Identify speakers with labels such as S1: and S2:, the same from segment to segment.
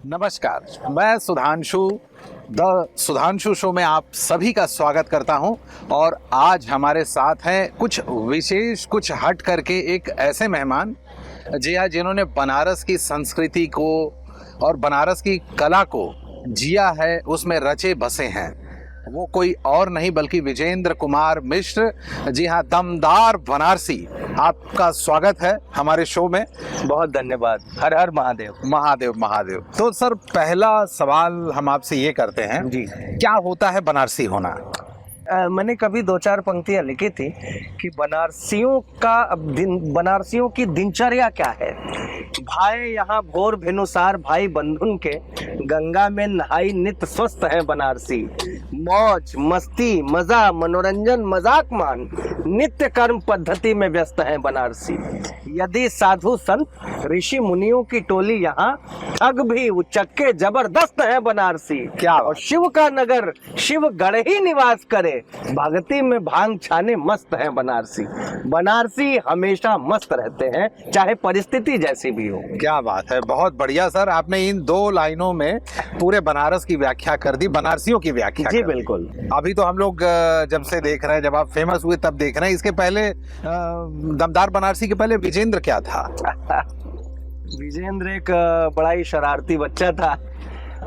S1: नमस्कार, मैं Sudhanshu the Sudhanshu show में आप सभी का स्वागत करता हूं। और आज हमारे साथ हैं कुछ विशेष, कुछ हट करके एक ऐसे मेहमान, जी हाँ, जिन्होंने बनारस की संस्कृति को और बनारस की कला को जिया है, उसमें रचे बसे हैं। वो कोई और नहीं बल्कि विजेंद्र कुमार मिश्र। जी हाँ, दमदार बनारसी, आपका स्वागत है हमारे शो में।
S2: बहुत धन्यवाद। हर हर महादेव।
S1: महादेव महादेव। तो सर, पहला सवाल हम आपसे ये करते हैं
S2: जी,
S1: क्या होता है बनारसी होना?
S2: मैंने कभी दो चार पंक्तियां लिखी थी कि बनारसियों की दिनचर्या क्या है। भाई यहाँ भोर भेनुसार भाई बंधुन के, गंगा में नहाई नित स्वस्थ है बनारसी। मौज मस्ती मजा मनोरंजन मजाक मान, नित्य कर्म पद्धति में व्यस्त है बनारसी। यदि साधु संत ऋषि मुनियों की टोली यहाँ, ठग भी उचक्के जबरदस्त है बनारसी।
S1: क्या
S2: और शिव का नगर शिव गढ़ ही निवास करे, भक्ति में भांग छाने मस्त है बनारसी। बनारसी हमेशा मस्त रहते हैं, चाहे परिस्थिति जैसी भी हो।
S1: क्या बात है, बहुत बढ़िया सर। आपने इन दो लाइनों में पूरे बनारस की व्याख्या कर दी, बनारसियों की व्याख्या।
S2: जी बिल्कुल।
S1: अभी तो हम लोग जब से देख रहे हैं, जब आप फेमस हुए तब देख रहे हैं। इसके पहले दमदार बनारसी के पहले विजेंद्र क्या था?
S2: विजेंद्र एक बड़ा ही शरारती बच्चा था।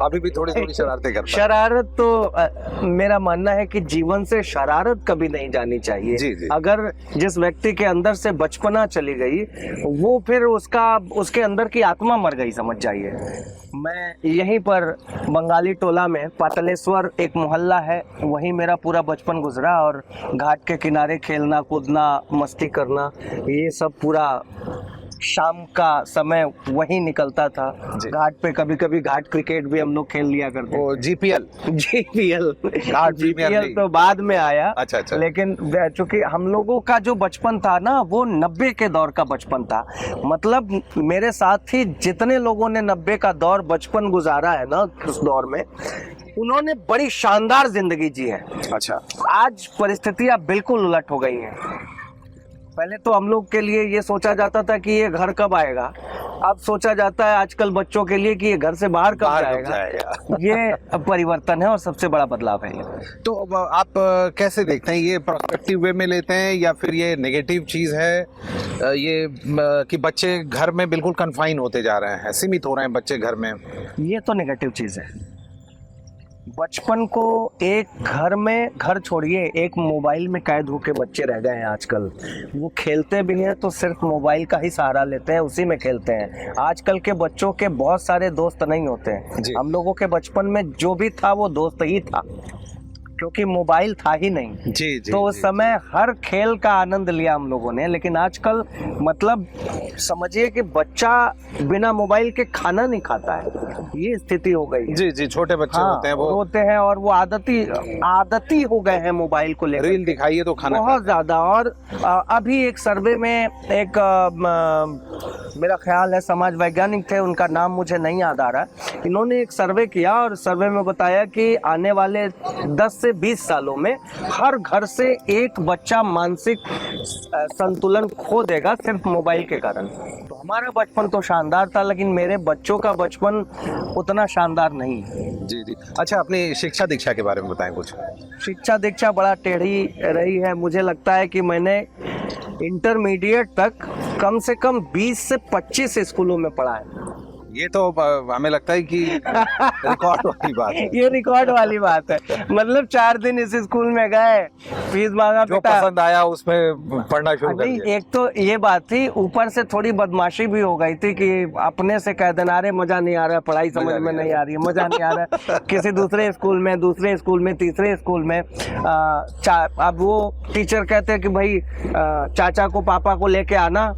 S1: अभी भी थोड़ी थोड़ी शरारतें करता है।
S2: शरारत तो मेरा मानना है कि जीवन से शरारत कभी नहीं जानी चाहिए।
S1: जी, जी।
S2: अगर जिस व्यक्ति के अंदर से बचपना चली गई, वो फिर उसके अंदर की आत्मा मर गई, समझ जाइए। मैं यहीं पर बंगाली टोला में पाटलेश्वर एक मोहल्ला है, वहीं मेरा पूरा बचपन गुजरा। और घाट के किनारे खेलना कूदना मस्ती करना, ये सब पूरा शाम का समय वहीं निकलता था। घाट पे कभी कभी घाट क्रिकेट भी हम लोग खेल लिया करते।
S1: वो जीपीएल
S2: जीपीएल तो बाद में आया।
S1: अच्छा।
S2: लेकिन चूंकि हम लोगों का जो बचपन था ना, वो 90 के दौर का बचपन था। मतलब मेरे साथ ही जितने लोगों ने 90 का दौर बचपन गुजारा है ना, उस दौर में उन्होंने बड़ी शानदार जिंदगी जी है।
S1: अच्छा।
S2: आज परिस्थितियां बिल्कुल उलट हो गई हैं। पहले तो हम लोग के लिए ये सोचा जाता था कि ये घर कब आएगा, अब सोचा जाता है आजकल बच्चों के लिए कि ये घर से बाहर कब जाएगा। ये परिवर्तन है और सबसे बड़ा बदलाव है।
S1: तो आप कैसे देखते हैं, ये प्रोस्पेक्टिव वे में लेते हैं या फिर ये नेगेटिव चीज है, ये कि बच्चे घर में बिल्कुल कन्फाइन होते जा रहे हैं, सीमित हो रहे हैं बच्चे घर में?
S2: ये तो नेगेटिव चीज है। बचपन को एक घर में, घर छोड़िए, एक मोबाइल में कैद होके बच्चे रह गए हैं आजकल। वो खेलते भी हैं तो सिर्फ मोबाइल का ही सहारा लेते हैं, उसी में खेलते हैं। आजकल के बच्चों के बहुत सारे दोस्त नहीं होते हैं। हम लोगों के बचपन में जो भी था वो दोस्त ही था, क्योंकि मोबाइल था ही नहीं।
S1: जी।
S2: तो उस समय हर खेल का आनंद लिया हम लोगों ने। लेकिन आजकल मतलब समझिए कि बच्चा बिना मोबाइल के खाना नहीं खाता है, ये स्थिति हो गई।
S1: जी, छोटे बच्चे होते हैं, वो
S2: होते हैं और वो आदती हो गए हैं मोबाइल को लेकर।
S1: रील दिखाइए तो खाना
S2: बहुत ज्यादा। और अभी एक सर्वे में एक मेरा ख्याल है समाज वैज्ञानिक थे, उनका नाम मुझे नहीं याद आ रहा। इन्होंने एक सर्वे किया और सर्वे में बताया कि आने वाले 10 से 20 सालों में हर घर से एक बच्चा मानसिक संतुलन खो देगा सिर्फ मोबाइल के कारण। तो हमारा बचपन तो शानदार था, लेकिन मेरे बच्चों का बचपन उतना शानदार नहीं है।
S1: जी। अच्छा, अपनी शिक्षा दीक्षा के बारे में बताएं कुछ।
S2: शिक्षा दीक्षा बड़ा टेढ़ी रही है। मुझे लगता है कि मैंने इंटरमीडिएट तक कम से कम 20 से 25 स्कूलों में पढ़ा है।
S1: ये तो हमें लगता है कि रिकॉर्ड वाली बात है।
S2: ये रिकॉर्ड वाली बात है। मतलब 4 दिन इस स्कूल में गए, फीस मांगा,
S1: जो पसंद आया उसमें पढ़ना शुरू कर दिया।
S2: एक तो ये बात थी, ऊपर से थोड़ी बदमाशी भी हो गई थी कि अपने से कह देना, अरे मजा नहीं आ रहा है, पढ़ाई समझ में नहीं आ रही है, मजा नहीं आ रहा है। किसी दूसरे स्कूल में, तीसरे स्कूल में अब वो टीचर कहते हैं कि भाई चाचा को पापा को लेके आना,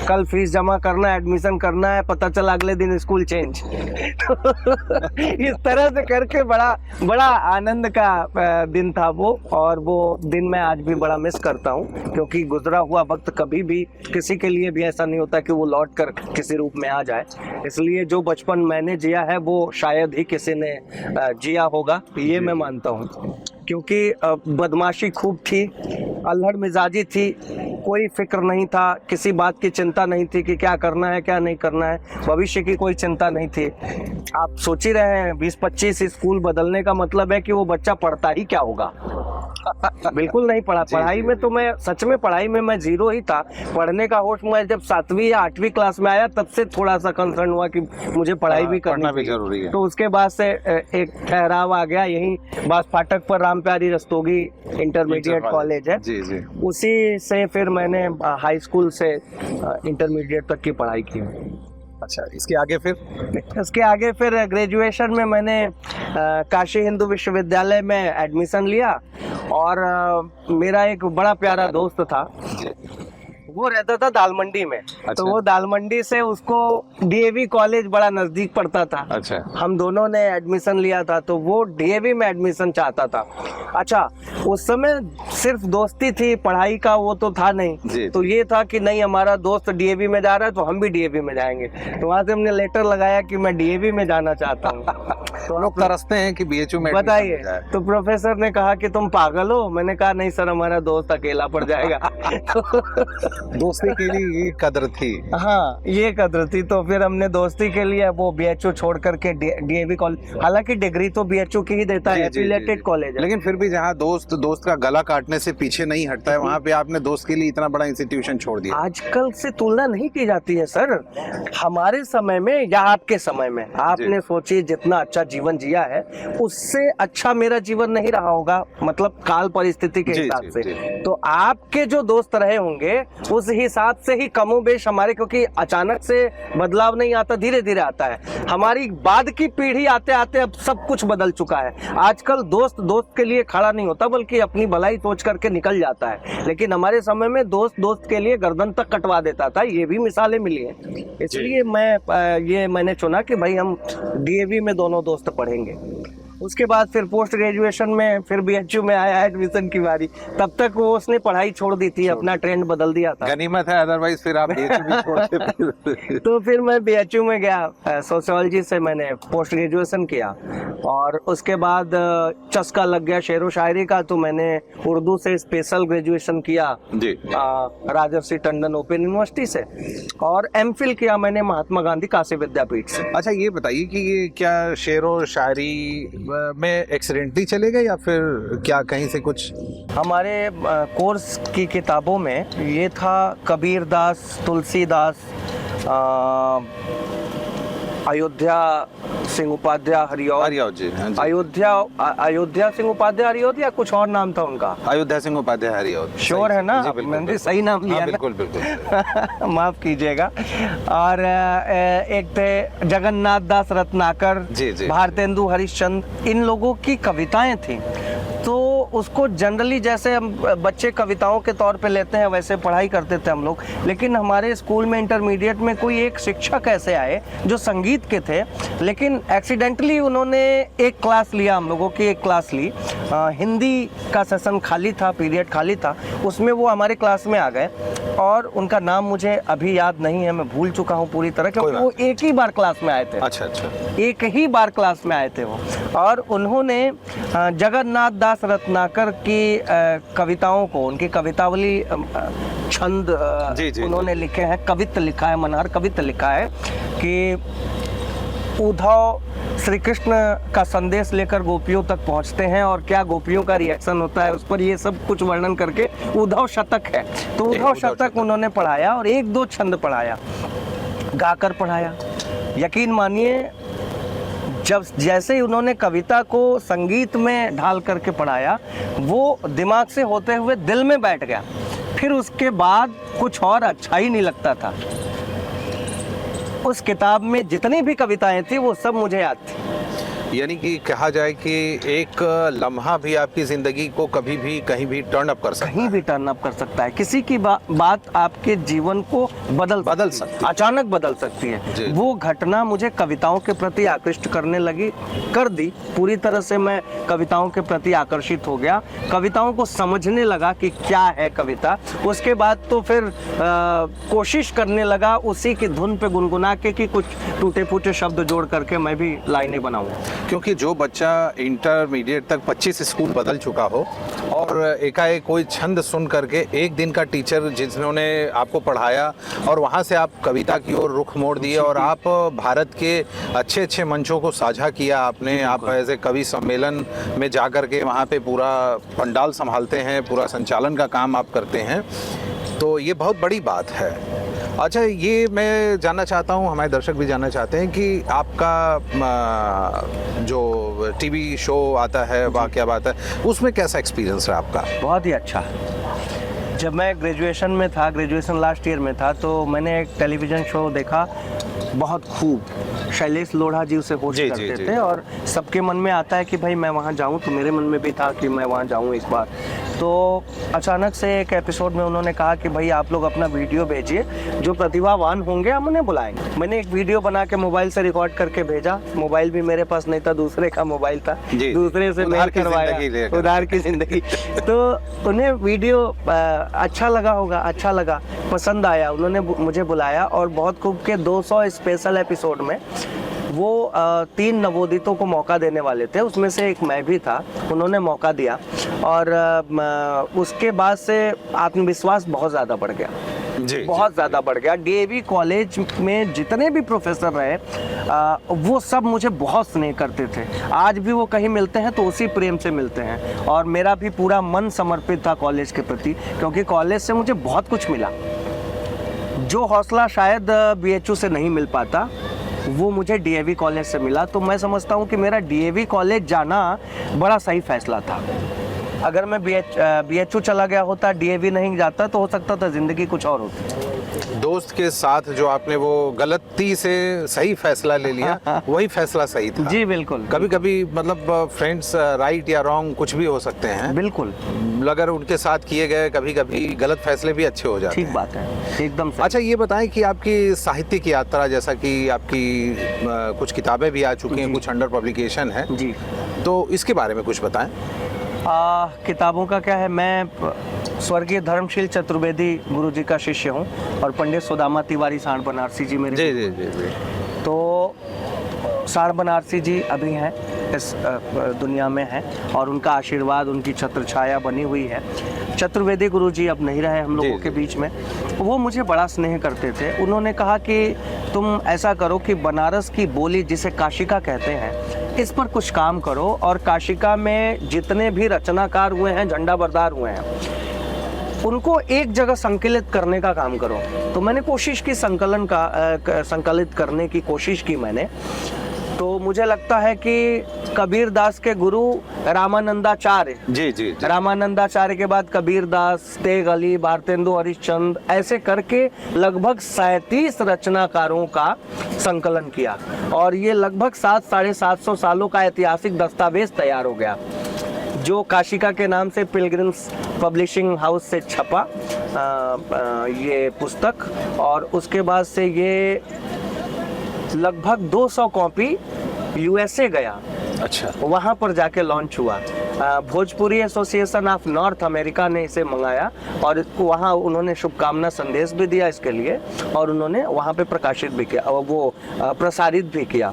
S2: कल फीस जमा करना, एडमिशन करना है। पता चला अगले दिन स्कूल चेंज। इस तरह से करके बड़ा आनंद का दिन था वो। और वो दिन मैं आज भी बड़ा मिस करता हूँ, क्योंकि गुजरा हुआ वक्त कभी भी किसी के लिए भी ऐसा नहीं होता कि वो लौट कर किसी रूप में आ जाए। इसलिए जो बचपन मैंने जिया है वो शायद ही किसी ने जिया होगा, ये मैं मानता हूँ। क्योंकि बदमाशी खूब थी, अल्हड़ मिजाजी थी, कोई फिक्र नहीं था, किसी बात की चिंता नहीं थी कि क्या करना है क्या नहीं करना है, भविष्य की कोई चिंता नहीं थी। आप सोच ही रहे हैं 20-25 स्कूल बदलने का मतलब है कि वो बच्चा पढ़ता ही क्या होगा। बिल्कुल नहीं पढ़ा। पढ़ाई में तो मैं सच में पढ़ाई में मैं जीरो ही था। पढ़ने का होश मैं जब 7वीं या 8वीं क्लास में आया तब से थोड़ा सा कंसर्न हुआ कि मुझे पढ़ाई भी करना
S1: भी जरूरी है।
S2: तो उसके बाद से एक ठहराव आ गया। यही बास फाटक पर राम प्यारी रस्तोगी इंटरमीडिएट कॉलेज है,
S1: जी जी।
S2: उसी से फिर मैंने हाई स्कूल से इंटरमीडिएट तक की पढ़ाई की।
S1: अच्छा, इसके आगे फिर?
S2: इसके आगे फिर ग्रेजुएशन में मैंने काशी हिंदू विश्वविद्यालय में एडमिशन लिया और मेरा एक बड़ा प्यारा दोस्त था, वो रहता था दालमंडी में।
S1: अच्छा।
S2: तो वो दालमंडी से उसको डीएवी कॉलेज बड़ा नजदीक पड़ता था।
S1: अच्छा।
S2: हम दोनों ने एडमिशन लिया था, तो वो डीएवी में एडमिशन चाहता था। अच्छा, उस समय सिर्फ दोस्ती थी, पढ़ाई का वो तो था नहीं। तो ये था कि नहीं, हमारा दोस्त डीएवी में जा रहा है तो हम भी डीएवी में जाएंगे। तो वहां से हमने लेटर लगाया कि मैं डीएवी में जाना चाहता हूँ।
S1: तो लोग तरसते हैं कि बीएचयू में
S2: बताइए। तो प्रोफेसर ने कहा कि तुम पागल हो। मैंने कहा नहीं सर, हमारा दोस्त अकेला पड़ जाएगा।
S1: दोस्ती के लिए ये कदर थी।
S2: हाँ, ये कदर थी। तो फिर हमने दोस्ती के लिए वो बीएचयू छोड़ करके डीएवी कॉलेज, हालांकि डिग्री तो बीएचयू की ही देता है, एफिलिएटेड कॉलेज है,
S1: लेकिन फिर भी जहाँ दोस्त का गला काटने से पीछे नहीं हटता है, वहाँ पे आपने दोस्त के लिए इतना बड़ा इंस्टीट्यूशन छोड़ दिया।
S2: आजकल से तुलना नहीं की जाती है सर। हमारे समय में या आपके समय में, आपने सोचिए जितना अच्छा जीवन जिया है उससे अच्छा मेरा जीवन नहीं रहा होगा, मतलब काल परिस्थिति के हिसाब से। तो आपके जो दोस्त रहे होंगे उस हिसाब से ही कमोबेश हमारे, क्योंकि अचानक से बदलाव नहीं आता, धीरे धीरे आता है। हमारी बाद की पीढ़ी आते आते अब सब कुछ बदल चुका है। आजकल दोस्त दोस्त के लिए खड़ा नहीं होता, बल्कि अपनी भलाई सोच करके निकल जाता है। लेकिन हमारे समय में दोस्त दोस्त के लिए गर्दन तक कटवा देता था, ये भी मिसालें मिली हैं। इसलिए मैंने चुना कि भाई हम डीएवी में दोनों दोस्त पढ़ेंगे। उसके बाद फिर पोस्ट ग्रेजुएशन में फिर बीएचयू में आया एडमिशन की बारी। तब तक वो उसने पढ़ाई छोड़ दी थी, अपना ट्रेंड बदल दिया था।
S1: गनीमत है, अदरवाइज फिर आप बीएचयू भी छोड़ते।
S2: तो फिर मैं बीएचयू में गया, सोशियोलॉजी से मैंने पोस्ट ग्रेजुएशन किया और उसके बाद चस्का लग गया शेरो शायरी का, तो मैंने उर्दू से स्पेशल ग्रेजुएशन किया जी, राजर्षि टंडन ओपन यूनिवर्सिटी से, और एमफिल किया मैंने महात्मा गांधी काशी विद्यापीठ से।
S1: अच्छा, ये बताइए कि ये क्या शेरो शायरी में एक्सीडेंटली चले गए या फिर क्या कहीं से कुछ?
S2: हमारे कोर्स की किताबों में ये था कबीर दास, तुलसीदास, अयोध्या सिंह उपाध्याय हरिऔध
S1: जी, हाँ जी।
S2: अयोध्या सिंह उपाध्याय हरिऔध या कुछ और नाम था उनका?
S1: अयोध्या सिंह उपाध्याय हरिऔध।
S2: श्योर है ना? मैंने सही नाम लिया?
S1: बिल्कुल बिल्कुल।
S2: माफ कीजिएगा। और एक थे जगन्नाथ दास रत्नाकर, भारतेंदु हरिश्चंद्र, इन लोगों की कविताएं थी। तो उसको जनरली जैसे हम बच्चे कविताओं के तौर पे लेते हैं वैसे पढ़ाई करते थे हम लोग। लेकिन हमारे स्कूल में इंटरमीडिएट में कोई एक शिक्षक ऐसे आए जो संगीत के थे, लेकिन एक्सीडेंटली उन्होंने एक क्लास लिया, हम लोगों की एक क्लास ली। हिंदी का सेशन खाली था, पीरियड खाली था, उसमें वो हमारे क्लास में आ गए और उनका नाम मुझे अभी याद नहीं है, मैं भूल चुका हूँ पूरी तरह, क्योंकि वो एक ही बार क्लास में आए थे।
S1: अच्छा अच्छा।
S2: एक ही बार क्लास में आए थे वो, और उन्होंने जगन्नाथ दास रत्नाकर की कविताओं को, उनकी कवितावली छंद उन्होंने लिखे हैं, कवित्त लिखा है, मनहर कवित्त लिखा है कि उद्धव श्री कृष्ण का संदेश लेकर गोपियों तक पहुंचते हैं और क्या गोपियों का रिएक्शन होता है, उस पर ये सब कुछ वर्णन करके उद्धव शतक है। तो उद्धव शतक उन्होंने पढ़ाया और एक दो छंद पढ़ाया, गाकर पढ़ाया। यकीन मानिए, जब जैसे ही उन्होंने कविता को संगीत में ढाल करके पढ़ाया, वो दिमाग से होते हुए दिल में बैठ गया। फिर उसके बाद कुछ और अच्छा ही नहीं लगता था। उस किताब में जितनी भी कविताएं थी वो सब मुझे याद थी।
S1: यानी कि कहा जाए कि एक लम्हा भी आपकी जिंदगी को कभी भी कहीं भी टर्न अप कर सकता है।
S2: कहीं भी टर्न अप कर सकता है। किसी की बात आपके जीवन को बदल सकती है, अचानक बदल सकती है। वो घटना मुझे कविताओं के प्रति आकृष्ट करने लगी, कर दी पूरी तरह से। मैं कविताओं के प्रति आकर्षित हो गया, कविताओं को समझने लगा कि क्या है कविता। उसके बाद तो फिर कोशिश करने लगा उसी की धुन पे गुनगुना के कि कुछ टूटे फूटे शब्द जोड़ करके मैं भी लाइनें बनाऊं।
S1: क्योंकि जो बच्चा इंटरमीडिएट तक 25 स्कूल बदल चुका हो और एकाएक कोई छंद सुन करके एक दिन का टीचर जिन्होंने आपको पढ़ाया और वहाँ से आप कविता की ओर रुख मोड़ दिए और आप भारत के अच्छे अच्छे मंचों को साझा किया आपने। आप ऐसे कवि सम्मेलन में जा कर के वहाँ पे पूरा पंडाल संभालते हैं, पूरा संचालन का काम आप करते हैं, तो ये बहुत बड़ी बात है। अच्छा, ये मैं जानना चाहता हूँ, हमारे दर्शक भी जानना चाहते हैं कि आपका जो टीवी शो आता है वाह क्या बात है, उसमें कैसा एक्सपीरियंस है आपका?
S2: बहुत ही अच्छा। जब मैं ग्रेजुएशन में था, ग्रेजुएशन लास्ट ईयर में था, तो मैंने एक टेलीविज़न शो देखा, बहुत खूब। शैलेश लोढ़ा जी उसे होस्ट करते थे और सबके मन में आता है कि भाई मैं वहाँ जाऊँ, तो मेरे मन में भी था कि मैं वहाँ जाऊँ इस बार। तो अचानक से एक एपिसोड में उन्होंने कहा कि भाई आप लोग अपना वीडियो भेजिए, जो प्रतिभावान होंगे हम उन्हें बुलाएंगे। मैंने एक वीडियो बना के मोबाइल से रिकॉर्ड करके भेजा। मोबाइल भी मेरे पास नहीं था, दूसरे का मोबाइल था, दूसरे से मेल करवाया, उधार की जिंदगी। तो उन्हें वीडियो अच्छा लगा होगा, अच्छा लगा, पसंद आया, उन्होंने मुझे बुलाया और बहुत खूब के 200 स्पेशल एपिसोड में वो 3 नवोदितों को मौका देने वाले थे, उसमें से एक मैं भी था, उन्होंने मौका दिया और उसके बाद से आत्मविश्वास बहुत ज़्यादा बढ़ गया, बहुत ज़्यादा बढ़ गया। डीएवी कॉलेज में जितने भी प्रोफेसर रहे वो सब मुझे बहुत स्नेह करते थे। आज भी वो कहीं मिलते हैं तो उसी प्रेम से मिलते हैं और मेरा भी पूरा मन समर्पित था कॉलेज के प्रति, क्योंकि कॉलेज से मुझे बहुत कुछ मिला। जो हौसला शायद बीएचयू से नहीं मिल पाता, वो मुझे डीएवी कॉलेज से मिला। तो मैं समझता हूँ कि मेरा डीएवी कॉलेज जाना बड़ा सही फैसला था। अगर मैं बीएचयू चला गया होता, डीएवी नहीं जाता, तो हो सकता था जिंदगी कुछ और होती।
S1: दोस्त के साथ जो आपने वो गलती से सही फैसला ले लिया, वही फैसला सही था।
S2: जी बिल्कुल।
S1: कभी कभी मतलब फ्रेंड्स राइट या रॉन्ग कुछ भी हो सकते हैं,
S2: बिल्कुल,
S1: अगर उनके साथ किए गए कभी कभी गलत फैसले भी अच्छे हो जाते हैं।
S2: ठीक बात है, एकदम सही।
S1: अच्छा, ये बताएं कि आपकी साहित्यिक यात्रा, जैसा कि आपकी कुछ किताबें भी आ चुकी हैं, कुछ अंडर पब्लिकेशन है
S2: जी,
S1: तो इसके बारे में कुछ बताएं।
S2: किताबों का क्या है, मैं स्वर्गीय धर्मशील चतुर्वेदी गुरु जी का शिष्य हूँ और पंडित सुदामा तिवारी साण बनारसी जी मेरे।
S1: जी जी जी जी।
S2: तो साण बनारसी जी अभी हैं, इस दुनिया में हैं और उनका आशीर्वाद, उनकी छत्र छाया बनी हुई है। चतुर्वेदी गुरु जी अब नहीं रहे हम लोगों के बीच में। वो मुझे बड़ा स्नेह करते थे। उन्होंने कहा कि तुम ऐसा करो कि बनारस की बोली जिसे काशिका कहते हैं, इस पर कुछ काम करो और काशिका में जितने भी रचनाकार हुए हैं, झंडा बरदार हुए हैं, उनको एक जगह संकलित करने का काम करो। तो मैंने कोशिश की, संकलित करने की कोशिश की मैंने। तो मुझे लगता है कि कबीर दास के गुरु रामानंदाचार्य,
S1: जी जी,
S2: रामानंदाचार्य के बाद कबीर दास, तेग अली, भारतेंदु हरिश्चंद्र, ऐसे करके लगभग 37 रचनाकारों का संकलन किया और ये लगभग 700-750 सालों का ऐतिहासिक दस्तावेज तैयार हो गया, जो काशिका के नाम से पिलग्रिम्स पब्लिशिंग हाउस से छपा ये पुस्तक। और उसके बाद से ये लगभग 200 कॉपी यूएसए गया।
S1: अच्छा,
S2: वहाँ पर जाके लॉन्च हुआ। Bhojpuri association of north America ने इसे मंगाया और वहाँ उन्होंने शुभकामना संदेश भी दिया इसके लिए और उन्होंने वहाँ पे प्रकाशित भी किया, वो प्रसारित भी किया।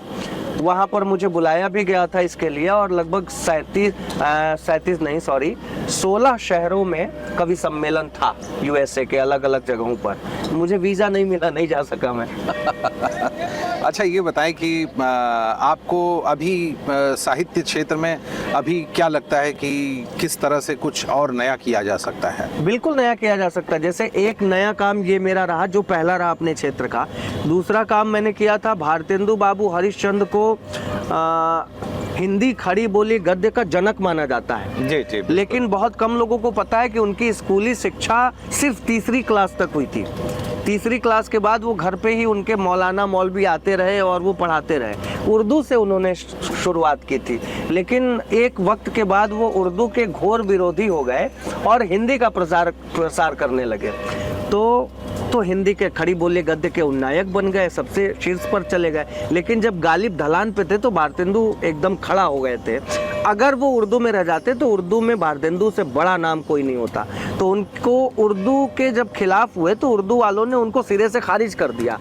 S2: वहाँ पर मुझे बुलाया भी गया था इसके लिए और लगभग 16 शहरों में कवि सम्मेलन था यूएसए के अलग अलग जगहों पर। मुझे वीज़ा नहीं मिला, नहीं जा सका मैं।
S1: अच्छा, ये बताएं कि आपको अभी साहित्य क्षेत्र में अभी क्या लगता है कि किस तरह से कुछ और नया किया जा सकता है? बिल्कुल
S2: नया किया जा सकता है। जैसे एक नया काम ये मेरा रहा, जो पहला रहा अपने क्षेत्र का। दूसरा काम मैंने किया था, भारतेंदु बाबू हरिश्चंद्र को हिंदी खड़ी बोली गद्य का जनक माना जाता है।
S1: जी जी।
S2: लेकिन बहुत कम लोगों को पता है कि उनकी स्कूली शिक्षा सिर्फ 3री क्लास तक हुई थी। 3री क्लास के बाद वो घर पे ही उनके मौलाना मौलवी आते रहे और वो पढ़ाते रहे। उर्दू से उन्होंने शुरुआत की थी, लेकिन एक वक्त के बाद वो उर्दू के घोर विरोधी हो गए और हिंदी का प्रसार करने लगे। तो हिंदी के खड़ी बोली गद्य के उन्नायक बन गए, सबसे शीर्ष पर चले गए। लेकिन जब गालिब ढलान पे थे तो भारतेंदु एकदम खड़ा हो गए थे। अगर वो उर्दू में रह जाते तो उर्दू में भारतेंदु से बड़ा नाम कोई नहीं होता। तो उनको उर्दू के जब खिलाफ हुए तो उर्दू वालों ने उनको सिरे से खारिज कर दिया।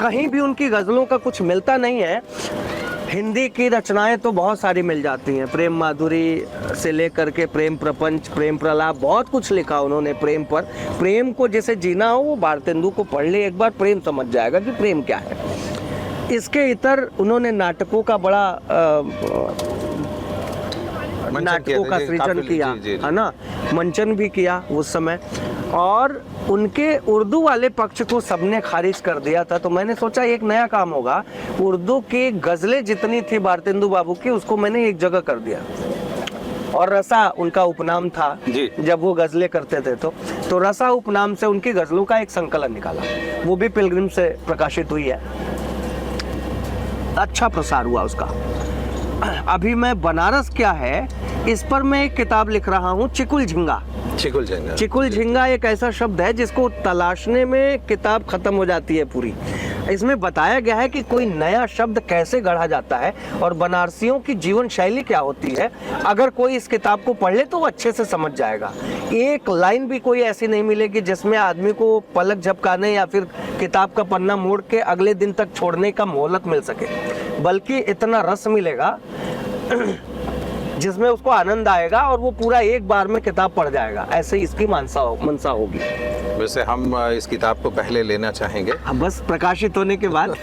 S2: कहीं भी उनकी गज़लों का कुछ मिलता नहीं है। हिंदी की रचनाएं तो बहुत सारी मिल जाती हैं, प्रेम माधुरी से लेकर के प्रेम प्रपंच, प्रेम प्रलाप, बहुत कुछ लिखा उन्होंने प्रेम पर। प्रेम को जैसे जीना हो वो भारतेंदु को पढ़ ले एक बार, प्रेम समझ जाएगा कि प्रेम क्या है। इसके इतर उन्होंने नाटकों का बड़ा नाटकों का सृजन किया, है ना, मंचन भी किया उस समय। और उनके उर्दू वाले पक्ष को सबने खारिज कर दिया था, तो मैंने सोचा एक नया काम होगा। उर्दू की गजलें जितनी थी भारतेंदु बाबू की, उसको मैंने एक जगह कर दिया। और रसा उनका उपनाम था जब वो गजलें करते थे, तो रसा उपनाम से उनकी गजलों का एक संकलन निकाला, वो भी पिलग्रिम से प्रकाशित हुई है। अच्छा प्रसार हुआ उसका। अभी मैं बनारस क्या है इस पर मैं एक किताब लिख रहा हूँ, चिकुल झिंगा। चिकुल झिंगा एक ऐसा शब्द है जिसको तलाशने में किताब खत्म हो जाती है पूरी। इसमें बताया गया है कि कोई नया शब्द कैसे गढ़ा जाता है और बनारसियों की जीवन शैली क्या होती है। अगर कोई इस किताब को पढ़ ले तो वो अच्छे से समझ जाएगा। एक लाइन भी कोई ऐसी नहीं मिलेगी जिसमें आदमी को पलक झपकाने या फिर किताब का पन्ना मोड़ के अगले दिन तक छोड़ने का मोहलत मिल सके, बल्कि इतना रस मिलेगा जिसमें उसको आनंद आएगा और वो पूरा एक बार में किताब पढ़ जाएगा। ऐसे इसकी मनसा होगी।
S1: वैसे हम इस किताब को पहले लेना चाहेंगे,
S2: बस प्रकाशित होने के बाद।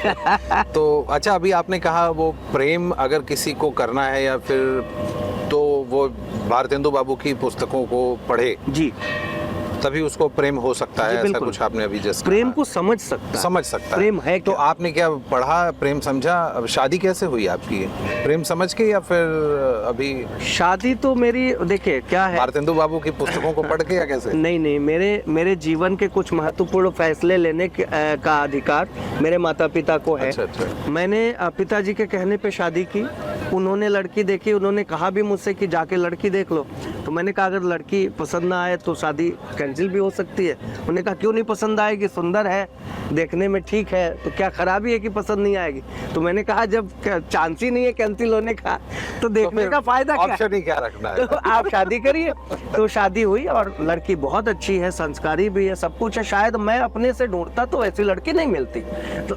S1: तो अच्छा, अभी आपने कहा वो प्रेम अगर किसी को करना है या फिर तो वो भारतेंदु बाबू की पुस्तकों को पढ़े
S2: जी,
S1: तभी उसको प्रेम हो सकता है। ऐसा कुछ आपने अभी जस्ट
S2: प्रेम को समझ सकता है प्रेम है।
S1: तो आपने क्या पढ़ा, प्रेम समझा? अब शादी कैसे हुई आपकी, प्रेम समझ के या फिर अभी? शादी
S2: तो मेरी देखिए क्या है,
S1: भारतेंदु बाबू की पुस्तकों को पढ़ के या कैसे?
S2: नहीं, मेरे जीवन के कुछ महत्वपूर्ण फैसले लेने का अधिकार मेरे माता पिता को है।
S1: अच्छा।
S2: मैंने पिताजी के कहने पे शादी की। उन्होंने लड़की देखी, उन्होंने कहा भी मुझसे कि जाके लड़की देख लो। तो मैंने कहा अगर लड़की पसंद ना आए तो शादी कैंसिल भी हो सकती है। उन्होंने कहा क्यों नहीं पसंद आएगी, सुंदर है, देखने में ठीक है, तो क्या खराबी है कि पसंद नहीं आएगी? तो मैंने कहा जब चांस ही नहीं है कैंसिल होने का तो देखने का फायदा क्या?
S1: ऑप्शन ही क्या रखना है?
S2: तो आप शादी करिए। तो शादी हुई और लड़की बहुत अच्छी है, संस्कारी भी है, सब कुछ है। शायद मैं अपने से ढूंढता तो ऐसी लड़की नहीं मिलती। तो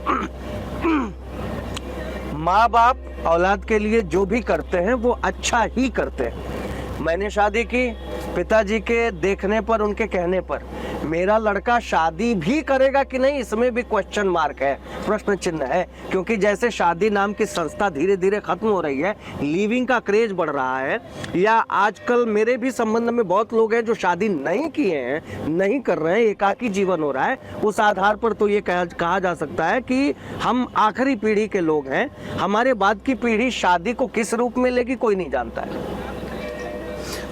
S2: माँ बाप औलाद के लिए जो भी करते हैं वो अच्छा ही करते हैं। मैंने शादी की पिताजी के देखने पर, उनके कहने पर। मेरा लड़का शादी भी करेगा कि नहीं, इसमें भी क्वेश्चन मार्क है, प्रश्न चिन्ह है। क्योंकि जैसे शादी नाम की संस्था धीरे धीरे खत्म हो रही है, लिविंग का क्रेज बढ़ रहा है, या आजकल मेरे भी संबंध में बहुत लोग हैं जो शादी नहीं किए हैं, नहीं कर रहे हैं, एकाकी जीवन हो रहा है। उस आधार पर तो ये कहा जा सकता है कि हम आखिरी पीढ़ी के लोग हैं। हमारे बाद की पीढ़ी शादी को किस रूप में लेगी कोई नहीं जानता है।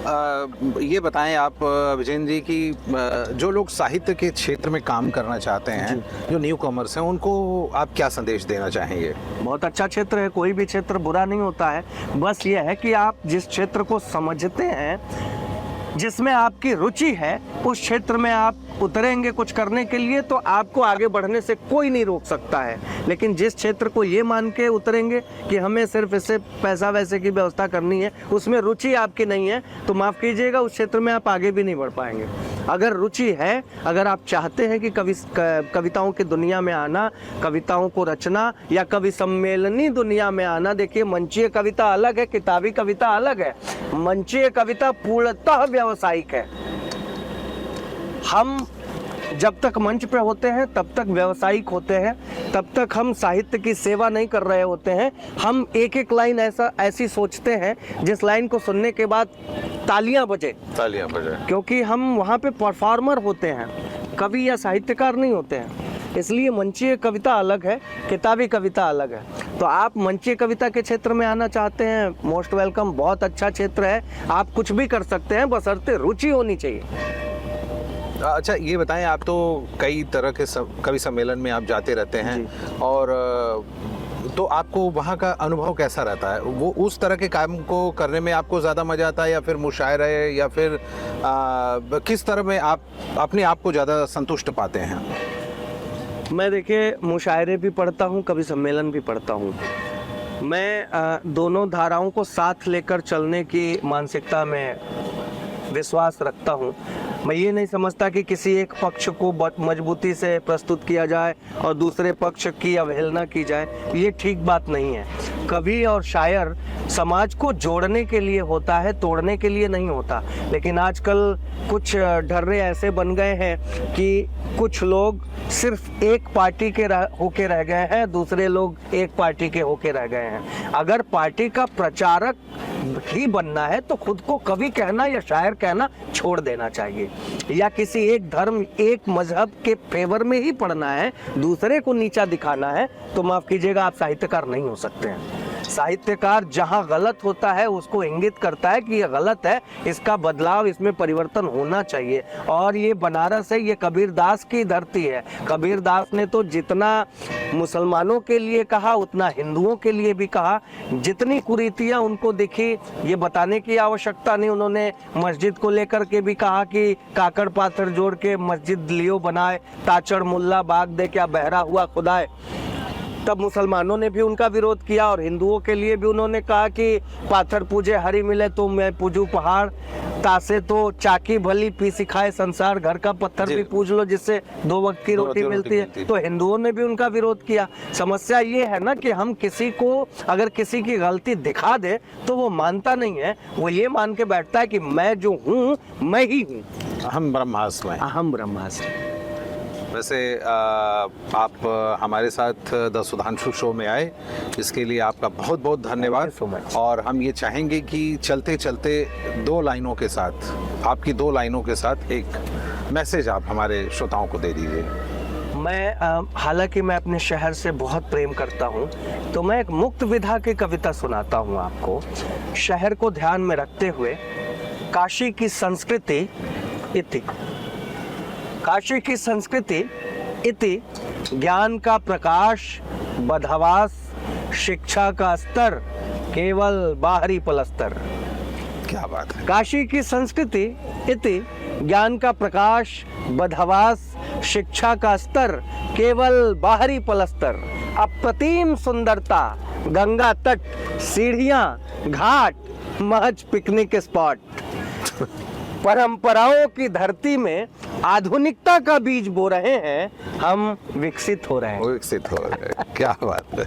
S1: ये बताएं आप विजयन जी कि जो लोग साहित्य के क्षेत्र में काम करना चाहते हैं, जो न्यू कॉमर्स हैं, उनको आप क्या संदेश देना चाहेंगे?
S2: बहुत अच्छा क्षेत्र है, कोई भी क्षेत्र बुरा नहीं होता है। बस ये है कि आप जिस क्षेत्र को समझते हैं, जिसमें आपकी रुचि है, उस क्षेत्र में आप उतरेंगे कुछ करने के लिए तो आपको आगे बढ़ने से कोई नहीं रोक सकता है। लेकिन जिस क्षेत्र को ये मान के उतरेंगे कि हमें सिर्फ इससे पैसा वैसे की व्यवस्था करनी है, उसमें रुचि आपकी नहीं है, तो माफ़ कीजिएगा, उस क्षेत्र में आप आगे भी नहीं बढ़ पाएंगे। अगर रुचि है, अगर आप चाहते हैं कि कविताओं की दुनिया में आना, कविताओं को रचना या कवि सम्मेलनी दुनिया में आना, देखिए मंचीय कविता अलग है, किताबी कविता अलग है। मंचीय कविता पूर्णतः व्यावसायिक है। हम जब तक मंच पे होते हैं तब तक व्यावसायिक होते हैं, तब तक हम साहित्य की सेवा नहीं कर रहे होते हैं। हम एक एक लाइन ऐसी सोचते हैं जिस लाइन को सुनने के बाद तालियां बजे, क्योंकि हम वहाँ पे परफॉर्मर होते हैं, कवि या साहित्यकार नहीं होते हैं। इसलिए मंचीय कविता अलग है, किताबी कविता अलग है। तो आप मंचीय कविता के क्षेत्र में आना चाहते हैं, मोस्ट वेलकम, बहुत अच्छा क्षेत्र है, आप कुछ भी कर सकते हैं, बशर्ते रुचि होनी चाहिए।
S1: अच्छा, ये बताएं, आप तो कई तरह के कवि सम्मेलन में आप जाते रहते हैं, और तो आपको वहाँ का अनुभव कैसा रहता है? वो उस तरह के काम को करने में आपको ज़्यादा मज़ा आता है या फिर मुशायरे, या फिर किस तरह में आप अपने आप को ज़्यादा संतुष्ट पाते हैं?
S2: मैं देखिए मुशायरे भी पढ़ता हूँ, कवि सम्मेलन भी पढ़ता हूँ। मैं दोनों धाराओं को साथ लेकर चलने की मानसिकता में विश्वास रखता हूँ। मैं ये नहीं समझता कि किसी एक पक्ष को मजबूती से प्रस्तुत किया जाए और दूसरे पक्ष की अवहेलना की जाए, ये ठीक बात नहीं है। कवि और शायर समाज को जोड़ने के लिए होता है, तोड़ने के लिए नहीं होता। लेकिन आजकल कुछ ढर्रे ऐसे बन गए हैं कि कुछ लोग सिर्फ एक पार्टी के होके रह गए हैं, दूसरे लोग एक पार्टी के होके रह गए हैं। अगर पार्टी का प्रचारक ही बनना है तो खुद को कवि कहना या शायर कहना छोड़ देना चाहिए, या किसी एक धर्म, एक मजहब के फेवर में ही पढ़ना है, दूसरे को नीचा दिखाना है, तो माफ कीजिएगा, आप साहित्यकार नहीं हो सकते हैं। साहित्यकार जहां गलत होता है उसको इंगित करता है कि ये गलत है, इसका बदलाव, इसमें परिवर्तन होना चाहिए। और ये बनारस है, ये कबीरदास की धरती है। कबीरदास ने तो जितना मुसलमानों के लिए कहा उतना हिंदुओं के लिए भी कहा। जितनी कुरीतियां उनको दिखी ये बताने की आवश्यकता नहीं। उन्होंने मस्जिद को लेकर के भी कहा कि काकड़ पाथर जोड़ के मस्जिद लियो बनाए, ताचड़ मुल्ला बाग दे क्या बहरा हुआ खुदाए। तब मुसलमानों ने भी उनका विरोध किया और हिंदुओं के लिए भी उन्होंने कहा कि पाथर पूजे हरी मिले तो मैं पूजू पहाड़, तासे तो चाकी भली पी सिखाए संसार, घर का पत्थर भी पूज लो जिससे 2 वक्त की रोटी मिलती है। तो हिंदुओं ने भी उनका विरोध किया। समस्या ये है ना कि हम किसी को अगर किसी की गलती दिखा दे तो वो मानता नहीं है, वो ये मान के बैठता है कि मैं जो हूँ मैं ही हूँ,
S1: अहम ब्रह्मास्मि।
S2: अहम ब्रह्मास्मि।
S1: वैसे आप हमारे साथ द सुधांशु शो में आए, इसके लिए आपका बहुत बहुत धन्यवाद।
S2: Thank you so much.
S1: और हम ये चाहेंगे कि चलते चलते 2 लाइनों के साथ, आपकी 2 लाइनों के साथ एक मैसेज आप हमारे श्रोताओं को दे दीजिए।
S2: मैं हालांकि मैं अपने शहर से बहुत प्रेम करता हूँ, तो मैं एक मुक्त विधा की कविता सुनाता हूँ आपको। शहर को ध्यान में रखते हुए, काशी की संस्कृति इति, काशी की संस्कृति इति, ज्ञान का प्रकाश बदहवास, शिक्षा का स्तर केवल बाहरी पलस्तर।
S1: क्या बात है।
S2: काशी की संस्कृति इति, ज्ञान का प्रकाश बदहवास, शिक्षा का स्तर केवल बाहरी पलस्तर। अप्रतिम सुंदरता, गंगा तट, सीढ़ियां, घाट, महज पिकनिक स्पॉट। परंपराओं की धरती में आधुनिकता का बीज बो रहे हैं, हम विकसित हो रहे हैं।
S1: विकसित हो रहे हैं। क्या बात है।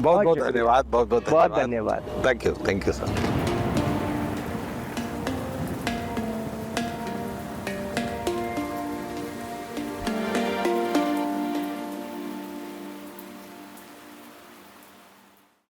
S1: बहुत बहुत धन्यवाद, बहुत बहुत
S2: धन्यवाद।
S1: Thank you sir.